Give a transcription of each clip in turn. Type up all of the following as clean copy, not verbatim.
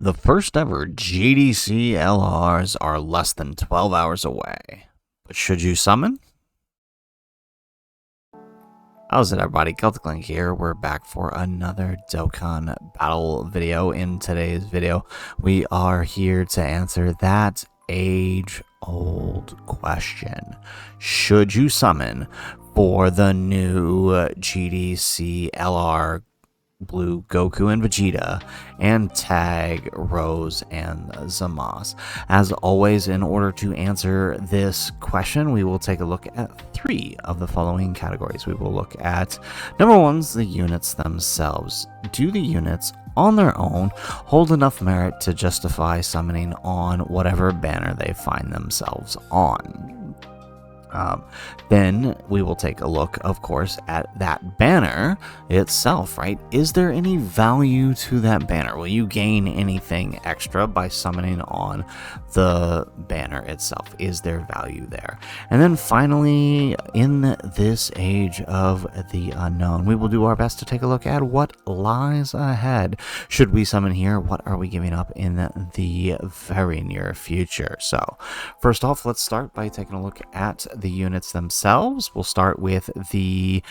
The first ever GDC LRs are less than 12 hours away. But should you summon? How's it, everybody? Celtic Link here. We're back for another Dokkan Battle video. In today's video, we are here to answer that age-old question. Should you summon for the new GDC LR Blue Goku and Vegeta, and tag Rose and Zamasu? As always, in order to answer this question, we will take a look at 3 of the following categories. We will look at number 1, the units themselves. Do the units on their own hold enough merit to justify summoning on whatever banner they find themselves on? Then we will take a look, of course, at that banner itself, right? Is there any value to that banner? Will you gain anything extra by summoning on the banner itself? Is there value there? And then finally, in this age of the unknown, we will do our best to take a look at what lies ahead. Should we summon here? What are we giving up in the very near future? So, first off, let's start by taking a look at the units themselves. We'll start with the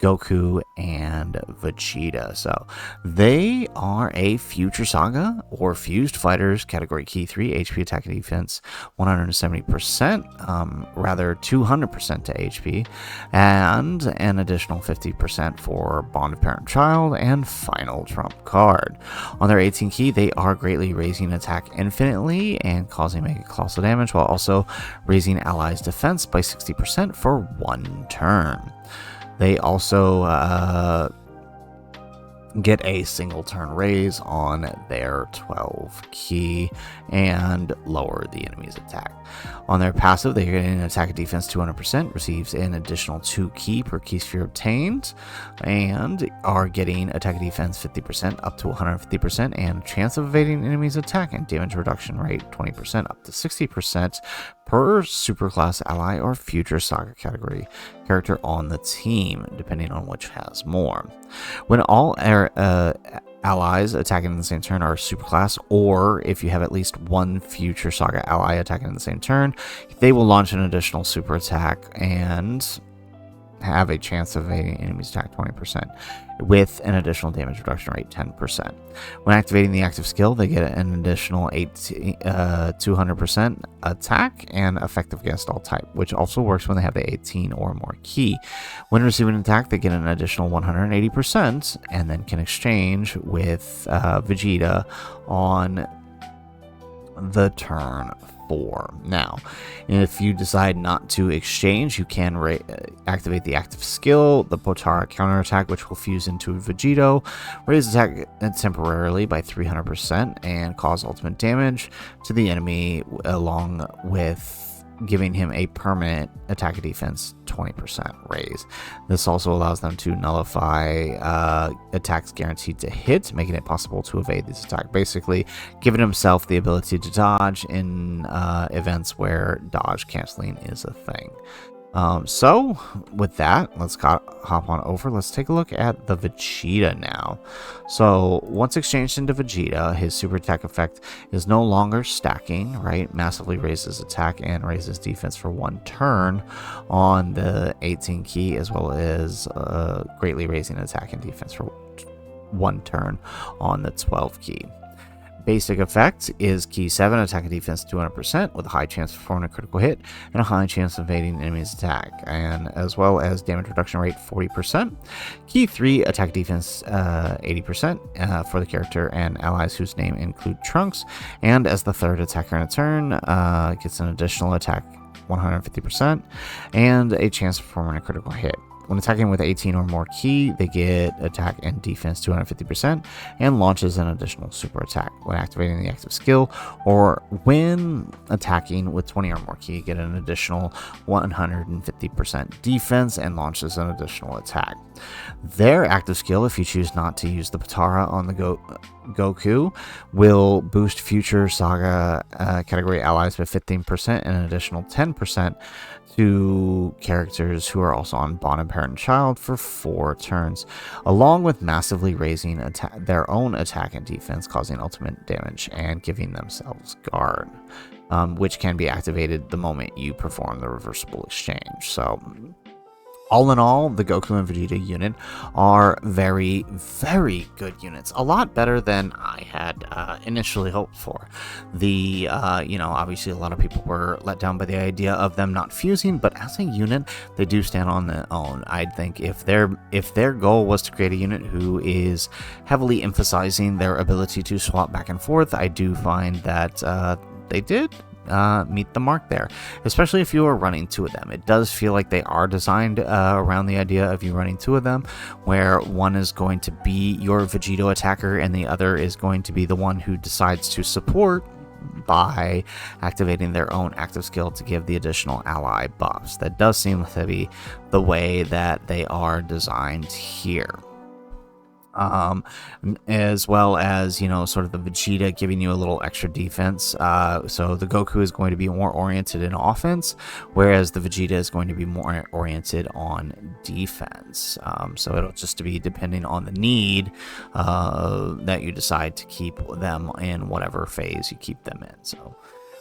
Goku and Vegeta. So they are a Future Saga or Fused Fighters, category key 3, HP attack and defense 170%, rather 200% to HP, and an additional 50% for Bond of Parent-Child and Final Trump card. On their 18 key, they are greatly raising attack infinitely and causing mega colossal damage, while also raising allies' defense by 60% for 1 turn. They also get a single turn raise on their 12 key and lower the enemy's attack. On their passive, they get an attack and defense 200%, receives an additional 2 key per key sphere obtained, and are getting attack and defense 50% up to 150%, and chance of evading enemy's attack and damage reduction rate 20% up to 60% per superclass ally or Future Saga category character on the team, depending on which has more. When all allies attacking in the same turn are superclass, or if you have at least 1 Future Saga ally attacking in the same turn, they will launch an additional super attack and have a chance of evading enemy's attack 20%, with an additional damage reduction rate 10%. When activating the active skill, they get an additional 200% attack and effective against all type, which also works when they have the 18 or more key. When receiving an attack, they get an additional 180% and then can exchange with Vegeta on the turn 4. Now, if you decide not to exchange, you can activate the active skill, the Potara counterattack, which will fuse into Vegito, raise attack temporarily by 300%, and cause ultimate damage to the enemy, along with giving him a permanent attack and defense 20% raise. This also allows them to nullify attacks guaranteed to hit, making it possible to evade this attack. Basically, giving himself the ability to dodge in events where dodge canceling is a thing. So with that, let's hop on over. Let's take a look at the Vegeta now. So once exchanged into Vegeta, his super attack effect is no longer stacking, right? Massively raises attack and raises defense for 1 turn on the 18 key, as well as greatly raising attack and defense for 1 turn on the 12 key. Basic effect is key 7, attack and defense 200%, with a high chance of performing a critical hit and a high chance of evading enemy's attack, and as well as damage reduction rate 40%. Key 3, attack defense 80% for the character and allies whose name include Trunks, and as the 3rd attacker in a turn, gets an additional attack 150% and a chance of performing a critical hit. When attacking with 18 or more key, they get attack and defense 250% and launches an additional super attack. When activating the active skill, or when attacking with 20 or more key, get an additional 150% defense and launches an additional attack. Their active skill, if you choose not to use the Potara on the Goku will boost future Saga category allies by 15% and an additional 10% to characters who are also on Bond and Parent Child for 4 turns, along with massively raising their own attack and defense, causing ultimate damage and giving themselves guard, which can be activated the moment you perform the reversible exchange. So all in all, the Goku and Vegeta unit are very, very good units. A lot better than I had initially hoped for. Obviously a lot of people were let down by the idea of them not fusing, but as a unit, they do stand on their own. I'd think if their goal was to create a unit who is heavily emphasizing their ability to swap back and forth, I do find that they did meet the mark there, especially if you are running 2 of them. It does feel like they are designed around the idea of you running 2 of them, where one is going to be your Vegeta attacker and the other is going to be the one who decides to support by activating their own active skill to give the additional ally buffs. That does seem to be the way that they are designed here. As well as, sort of the Vegeta giving you a little extra defense. So the Goku is going to be more oriented in offense, whereas the Vegeta is going to be more oriented on defense. So it'll just be depending on the need that you decide to keep them in whatever phase you keep them in. So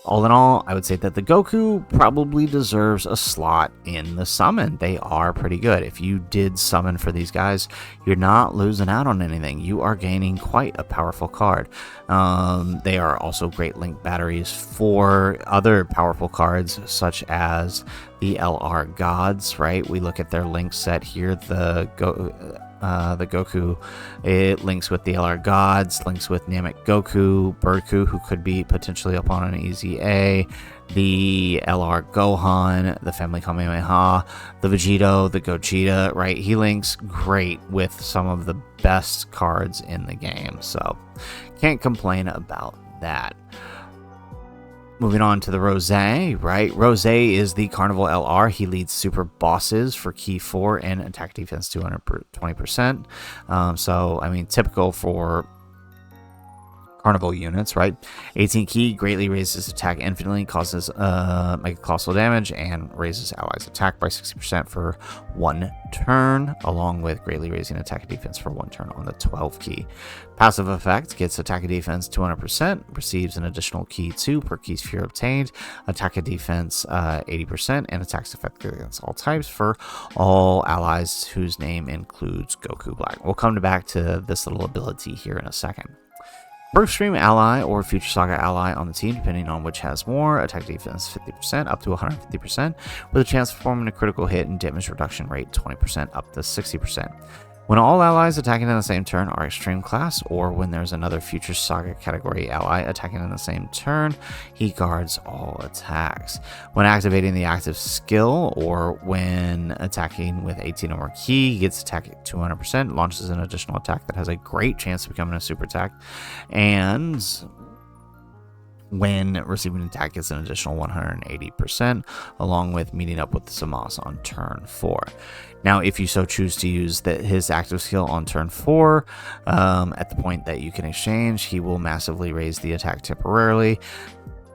all in all, I would say that the Goku probably deserves a slot in the summon. They are pretty good. If you did summon for these guys, you're not losing out on anything. You are gaining quite a powerful card. They are also great link batteries for other powerful cards, such as the LR Gods, right? We look at their link set here, the Goku, it links with the LR Gods, links with Namek Goku, Birdku, who could be potentially up on an easy A, the LR Gohan, the Family Kamehameha, the Vegito, the Gogeta, right? He links great with some of the best cards in the game, so can't complain about that. Moving on to the Rose, right? Rose is the Carnival LR. He leads super bosses for key 4 and attack defense 220%. So, I mean, typical for Carnival units, right? 18 key greatly raises attack infinitely, causes mega colossal damage, and raises allies' attack by 60% for 1 turn, along with greatly raising attack and defense for 1 turn on the 12 key. Passive effect gets attack and defense 200%, receives an additional key 2 per key sphere obtained, attack and defense 80%, and attacks effectively against all types for all allies whose name includes Goku Black. We'll come back to this little ability here in a second. First stream ally or future saga ally on the team, depending on which has more, attack defense 50% up to 150%, with a chance of performing a critical hit and damage reduction rate 20% up to 60%. When all allies attacking in the same turn are extreme class, or when there's another future saga category ally attacking in the same turn, he guards all attacks. When activating the active skill, or when attacking with 18 or more key, he gets attack at 200%, launches an additional attack that has a great chance of becoming a super attack, and when receiving an attack, gets an additional 180%, along with meeting up with the Zamasu on turn 4. Now, if you so choose to use his active skill on turn 4, at the point that you can exchange, he will massively raise the attack temporarily,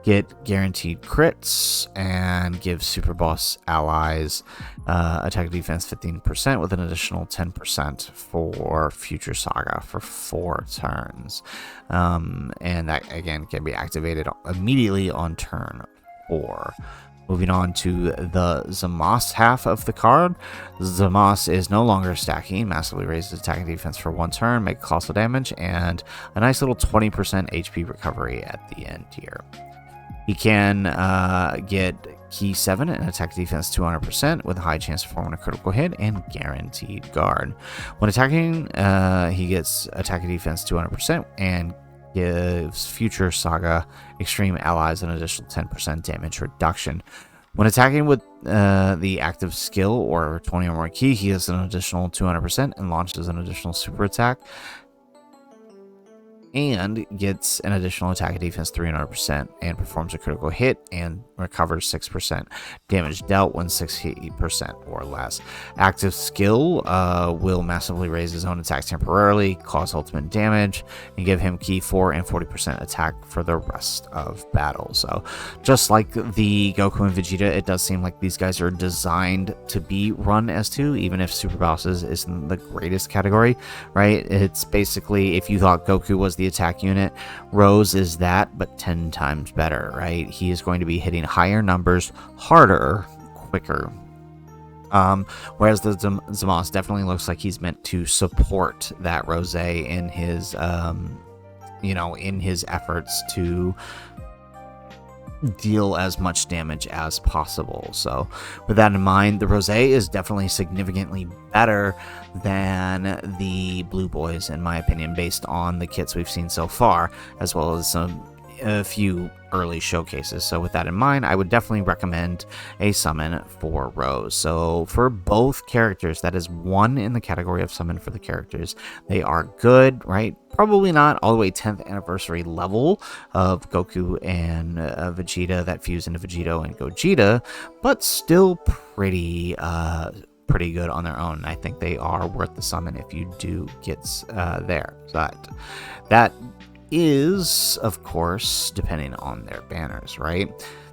get guaranteed crits, and give super boss allies attack defense 15% with an additional 10% for future saga for 4 turns. And that again can be activated immediately on turn 4. Moving on to the Zamasu half of the card. Zamasu is no longer stacking, massively raises attack and defense for 1 turn, make colossal damage, and a nice little 20% HP recovery at the end here. He can get key 7 and attack defense 200% with a high chance of performing a critical hit and guaranteed guard. When attacking, he gets attack and defense 200% and gives future saga extreme allies an additional 10% damage reduction. When attacking with the active skill or 20 or more key, he has an additional 200% and launches an additional super attack. and gets an additional attack and defense 300% and performs a critical hit and recovers 6% damage dealt when 60% or less. Active skill will massively raise his own attacks temporarily, cause ultimate damage, and give him key 4 and 40% attack for the rest of battle. So just like the Goku and Vegeta, it does seem like these guys are designed to be run as 2, even if Super Bosses isn't the greatest category, right? It's basically, if you thought Goku was the attack unit, Rose is that, but 10 times better, right? He is going to be hitting higher numbers, harder, quicker. Whereas the Zamasu definitely looks like he's meant to support that Rose in his, in his efforts to deal as much damage as possible. So with that in mind, the Rose is definitely significantly better than the Blue Boys, in my opinion, based on the kits we've seen so far, as well as a few early showcases. So with that in mind, I would definitely recommend a summon for Rose. So for both characters, that is 1 in the category of summon for the characters. They are good, right? Probably not all the way 10th anniversary level of Goku and Vegeta that fuse into Vegito and Gogeta, but still pretty good on their own. I think they are worth the summon if you do get there. But that is, of course, depending on their banners, right?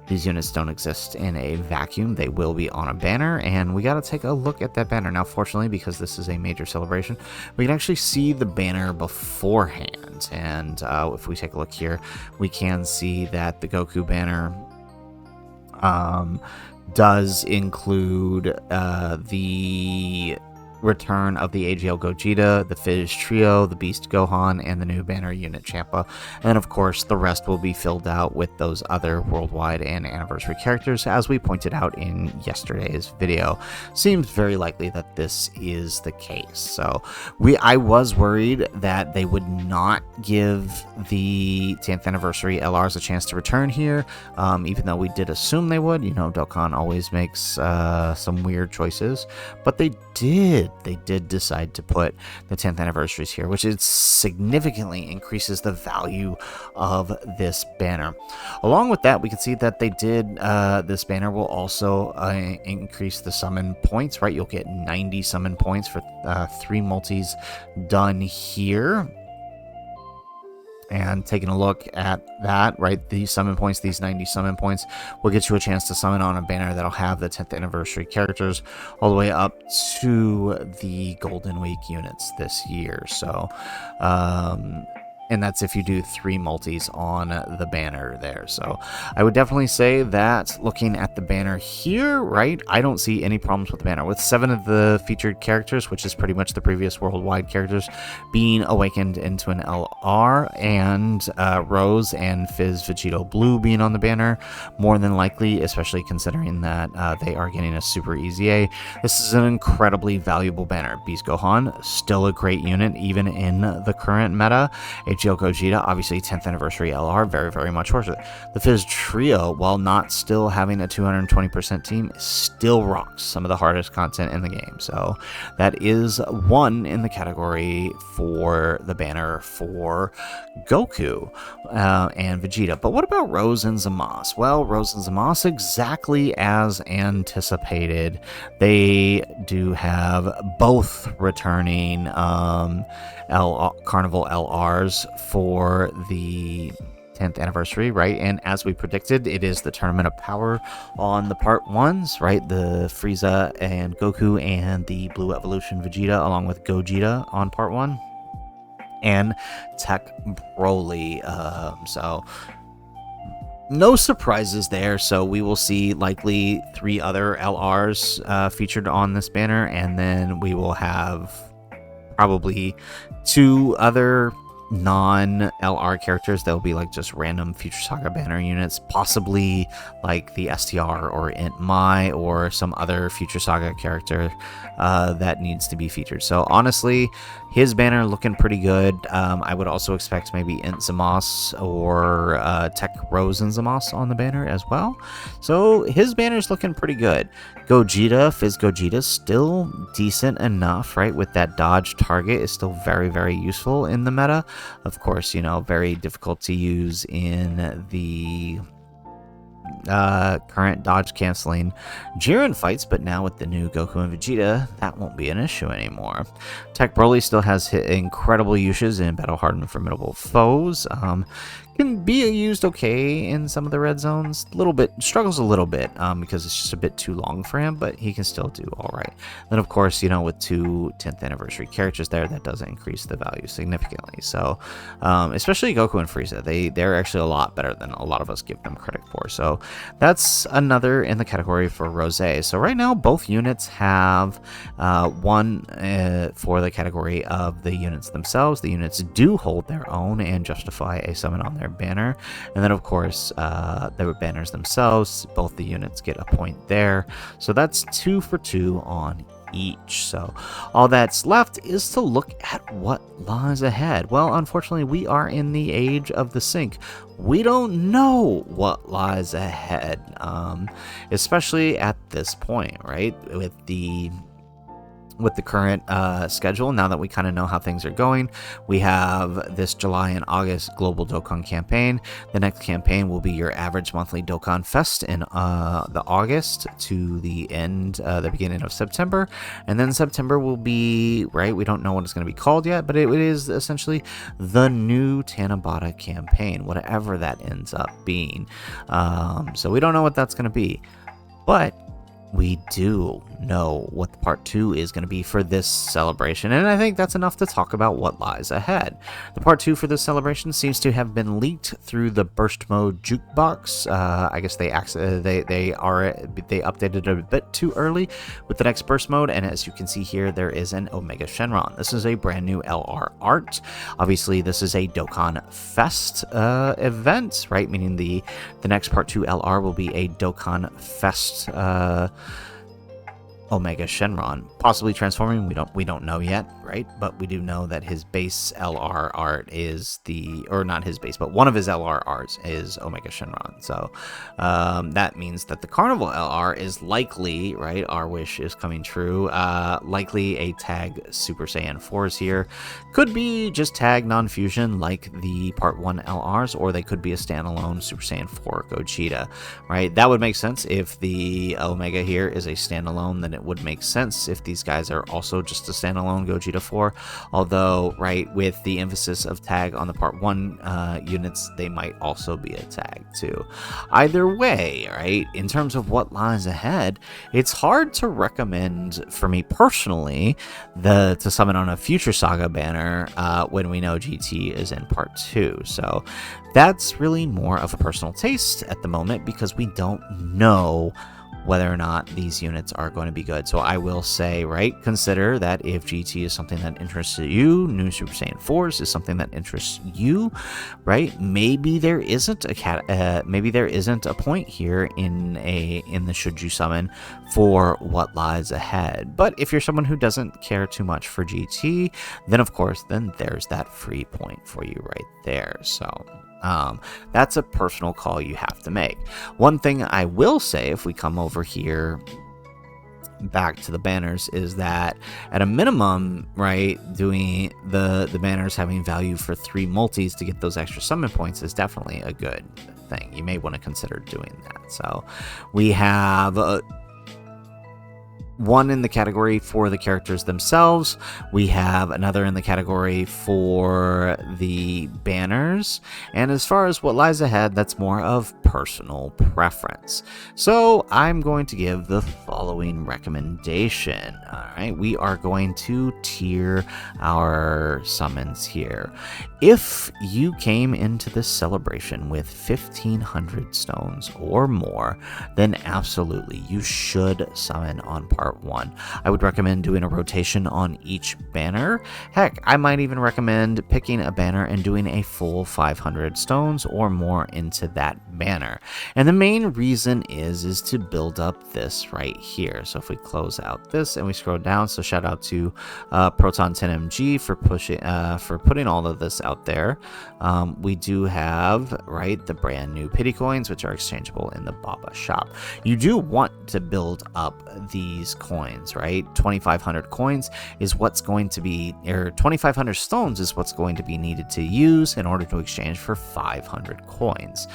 These units don't exist in a vacuum. They will be on a banner, and we got to take a look at that banner. Now, fortunately, because this is a major celebration, we can actually see the banner beforehand. And if we take a look here, we can see that the Goku banner does include the return of the AGL Gogeta, the Fizz Trio, the Beast Gohan, and the new banner unit Champa. And of course, the rest will be filled out with those other worldwide and anniversary characters, as we pointed out in yesterday's video. Seems very likely that this is the case. So I was worried that they would not give the 10th anniversary LRs a chance to return here, even though we did assume they would. Dokkan always makes some weird choices, but they did. They did decide to put the 10th anniversaries here, which is significantly increases the value of this banner. Along with that, we can see that they did, this banner will also increase the summon points, right? You'll get 90 summon points for 3 multis done here. And taking a look at that, right, these summon points, these 90 summon points, will get you a chance to summon on a banner that'll have the 10th anniversary characters all the way up to the Golden Week units this year. So, and that's if you do 3 multis on the banner there. So I would definitely say that looking at the banner here, right, I don't see any problems with the banner. With 7 of the featured characters, which is pretty much the previous worldwide characters, being awakened into an LR, and Rose and Fizz Vegito Blue being on the banner, more than likely, especially considering that they are getting a super easy A. This is an incredibly valuable banner. Beast Gohan, still a great unit, even in the current meta. AGL Gogeta, obviously 10th anniversary LR, very, very much worth it. The Fizz Trio, while not still having a 220% team, still rocks some of the hardest content in the game. So that is 1 in the category for the banner for Goku and Vegeta. But what about Rose and Zamasu? Well, Rose and Zamasu, exactly as anticipated. They do have both returning Carnival LRs for the 10th anniversary, right? And as we predicted, it is the Tournament of Power on the part 1s, right? The Frieza and Goku and the Blue Evolution Vegeta, along with Gogeta on part 1, and Tech Broly. So no surprises there. So we will see likely 3 other LRs featured on this banner, and then we will have probably 2 other non-LR characters that will be like just random Future Saga banner units, possibly like the STR or Int Mai or some other Future Saga character that needs to be featured. So honestly, His banner looking pretty good. I would also expect maybe Int Zamasu or Tech Rose and Zamasu on the banner as well. So his banner's looking pretty good. Gogeta, Fizz Gogeta, still decent enough, right? With that dodge target is still very, very useful in the meta. Of course, you know, very difficult to use in the current dodge canceling Jiren fights, but now with the new Goku and Vegeta, that won't be an issue anymore. Tech Broly still has incredible uses in battle hardened formidable foes. Can be used okay in some of the red zones. A little bit, struggles a little bit because it's just a bit too long for him, but he can still do all right. Then, of course, you know, with 2 10th anniversary characters there, that does increase the value significantly. So, especially Goku and Frieza, they're actually a lot better than a lot of us give them credit for. So, that's another in the category for Rose. So, right now, both units have one for the category of the units themselves. The units do hold their own and justify a summon on their banner, and then of course the banners themselves, both the units get a point there, so that's 2 for 2 on each. So all that's left is to look at what lies ahead. Well, unfortunately, we are in the age of the sync. We don't know what lies ahead, especially at this point, right? With the current schedule, now that we kind of know how things are going, we have this July and August Global Dokkan Campaign. The next campaign will be your average monthly Dokkan Fest in the August to the end, the beginning of September. And then September will be, right, we don't know what it's going to be called yet, but it is essentially the new Tanabata campaign, whatever that ends up being. So we don't know what that's going to be. But we do know what the part 2 is going to be for this celebration, and I think that's enough to talk about what lies ahead. The part 2 for this celebration seems to have been leaked through the burst mode jukebox. I guess they updated it a bit too early with the next burst mode, and as you can see here, there is an Omega Shenron. This is a brand new LR art. Obviously, this is a Dokkan Fest event, right? Meaning the next part 2 LR will be a Dokkan Fest Omega Shenron, possibly transforming. We don't know yet, right? But we do know that his base LR art is or not his base, but one of his LR arts is Omega Shenron. So that means that the Carnival LR is likely, right? Our wish is coming true. Likely a tag Super Saiyan 4s here. Could be just tag non-fusion like the Part 1 LRs, or they could be a standalone Super Saiyan 4 Gogeta, right? That would make sense if the Omega here is a standalone. Then it would make sense if these guys are also just a standalone Gogeta 4, although, right, with the emphasis of tag on the Part 1 units, they might also be a tag too. Either way, right, in terms of what lies ahead, it's hard to recommend, for me personally, to summon on a future Saga banner when we know GT is in Part 2. So that's really more of a personal taste at the moment, because we don't know whether or not these units are going to be good. So I will say, right, consider that if GT is something that interests you, new Super Saiyan 4s is something that interests you, right? Maybe there isn't a point here in the should you summon for what lies ahead. But if you're someone who doesn't care too much for GT, then of course, then there's that free point for you right there. So that's a personal call you have to make. One thing I will say, if we come over here back to the banners, is that at a minimum, right, doing the banners having value for 3 multis to get those extra summon points is definitely a good thing. You may want to consider doing that. So we have one in the category for the characters themselves. We have another in the category for the banners. And as far as what lies ahead, that's more of personal preference. So I'm going to give the following recommendation. All right, we are going to tier our summons here. If you came into this celebration with 1,500 stones or more, then absolutely you should summon on Part part 1. I would recommend doing a rotation on each banner. Heck, I might even recommend picking a banner and doing a full 500 stones or more into that banner. And the main reason is to build up this right here. So if we close out this and we scroll down, so shout out to Proton 10MG for putting all of this out there. We do have, right, the brand new pity coins, which are exchangeable in the Baba shop. You do want to build up these coins, right? 2,500 coins is what's going to be, or 2,500 stones is what's going to be needed to use in order to exchange for 500 coins.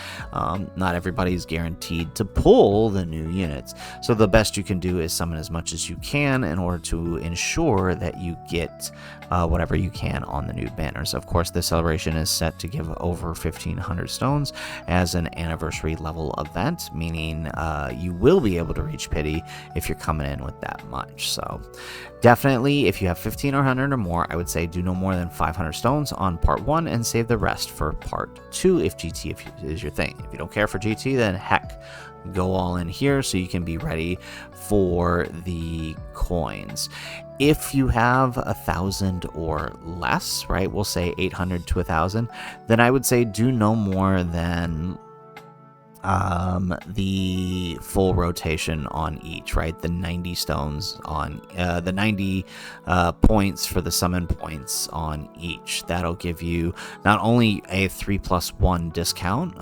Not everybody's guaranteed to pull the new units, so the best you can do is summon as much as you can in order to ensure that you get whatever you can on the new banners. Of course, this celebration is set to give over 1,500 stones as an anniversary level event, meaning you will be able to reach pity if you're coming in with that much. So definitely, if you have 1,500 or more, I would say do no more than 500 stones on part 1 and save the rest for part 2 if GT is your thing. If you don't care for GT, then heck, go all in here so you can be ready for the coins. If you have 1,000 or less, right, we'll say 800 to 1,000, then I would say do no more than the full rotation on each, right? The 90 stones on the 90 points for the summon points on each. That'll give you not only a 3+1 discount.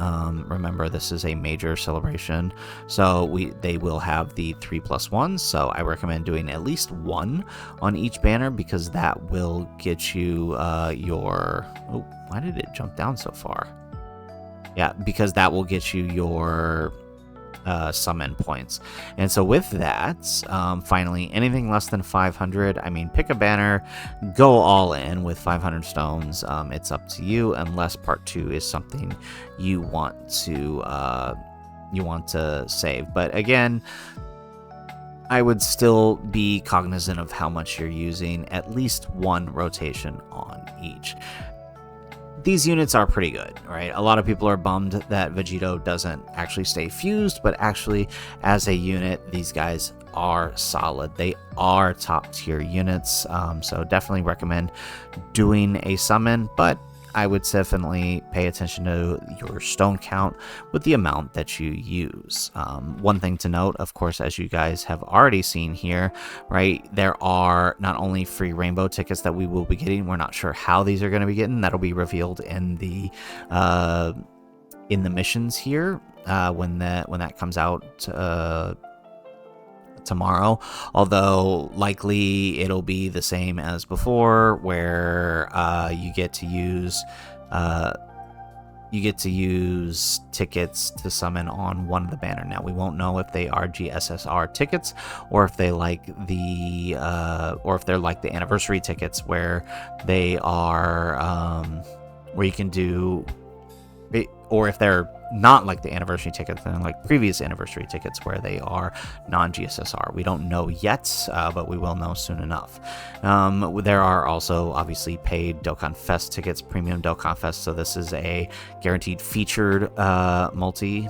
Remember, this is a major celebration, so they will have the 3+1. So I recommend doing at least one on each banner because that will get you your. Oh, why did it jump down so far? Yeah, because that will get you your summon points. And so with that, finally, anything less than 500, I mean, pick a banner, go all in with 500 stones. It's up to you, unless part 2 is something you want to save. But again, I would still be cognizant of how much you're using, at least one rotation on each. These units are pretty good, right? A lot of people are bummed that Vegeta doesn't actually stay fused, but actually, as a unit, these guys are solid. They are top tier units, so definitely recommend doing a summon, but I would definitely pay attention to your stone count with the amount that you use. One thing to note, of course, as you guys have already seen here, right, there are not only free rainbow tickets that we will be getting. We're not sure how these are going to be getting. That'll be revealed in the missions here when that comes out tomorrow, although likely it'll be the same as before, where you get to use tickets to summon on one of the banner. Now we won't know if they are GSSR tickets or if they like the they're like the anniversary tickets where they are where you can do it, or if they're not like the anniversary tickets and like previous anniversary tickets where they are non-GSSR. We don't know yet, but we will know soon enough. There are also obviously paid Dokkan Fest tickets, premium Dokkan Fest, so this is a guaranteed featured multi,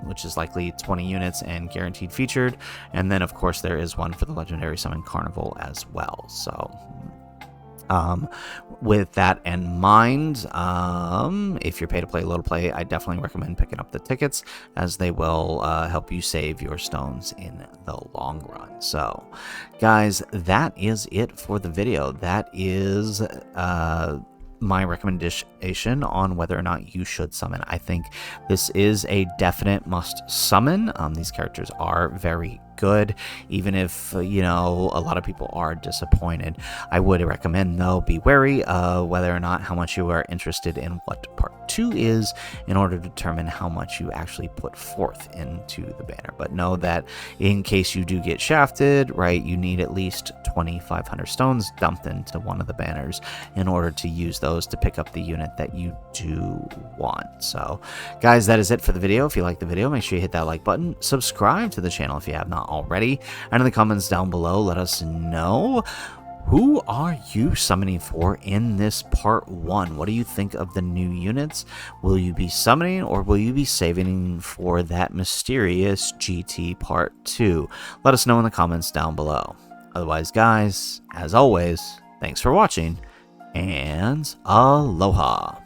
which is likely 20 units and guaranteed featured, and then of course there is one for the Legendary Summon Carnival as well. So with that in mind, if you're pay to play, low to play, I definitely recommend picking up the tickets, as they will help you save your stones in the long run. So, guys, that is it for the video. That is my recommendation on whether or not you should summon. I think this is a definite must summon. These characters are very good, even if a lot of people are disappointed. I would recommend, though, be wary whether or not how much you are interested in what part 2 is, in order to determine how much you actually put forth into the banner. But know that in case you do get shafted, right, you need at least 2,500 stones dumped into one of the banners in order to use those to pick up the unit that you do want. So, guys, that is it for the video. If you like the video, make sure you hit that like button, subscribe to the channel if you have not already, and in the comments down below, let us know Who are you summoning for in this part 1? What do you think of the new units? Will you be summoning or will you be saving for that mysterious GT part 2? Let us know in the comments down below. Otherwise, guys, as always, thanks for watching and aloha.